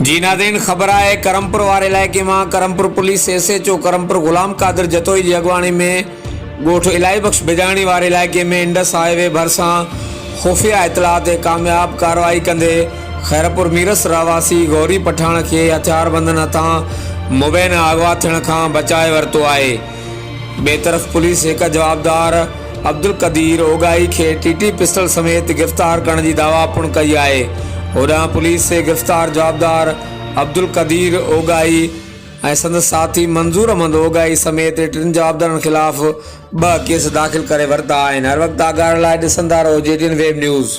जी नाज़रीन, ख़बर है करमपुर वारे इलाइक़े में करमपुर पुलिस SHO करमपुर गुलाम कादिर जतोई की अगवानी में गोठ इलाही बख्श बिजाणी वारे इलाइक़े में इंडस हाईवे भरसा खुफिया इतला ते कामयाब कार्रवाई कंदे खैरपुर मीरस रहवासी गौरी पठान के हथियारबंदन हथां मुबैन अगवा थियण खां बचाए वरतो आहे। बे तरफ़ पुलिस एक जवाबदार अब्दुल कदीर ओगाई के TT पिस्टल समेत गिरफ्तार करण की दावा पिणु कई आहे। होॾां पुलिस से गिरफ्तार जवाबदार अब्दुल कदीर ओगाई ऐं संदसि साथी मंजूर अहमद ओगाई समेत टिनि जवाबदारनि खिलाफ़ 2 केस दाख़िल करे वरिता आहिनि। हर वक़्तु आगाह लाइ ॾिसंदा रहो JTN वेब न्यूज़।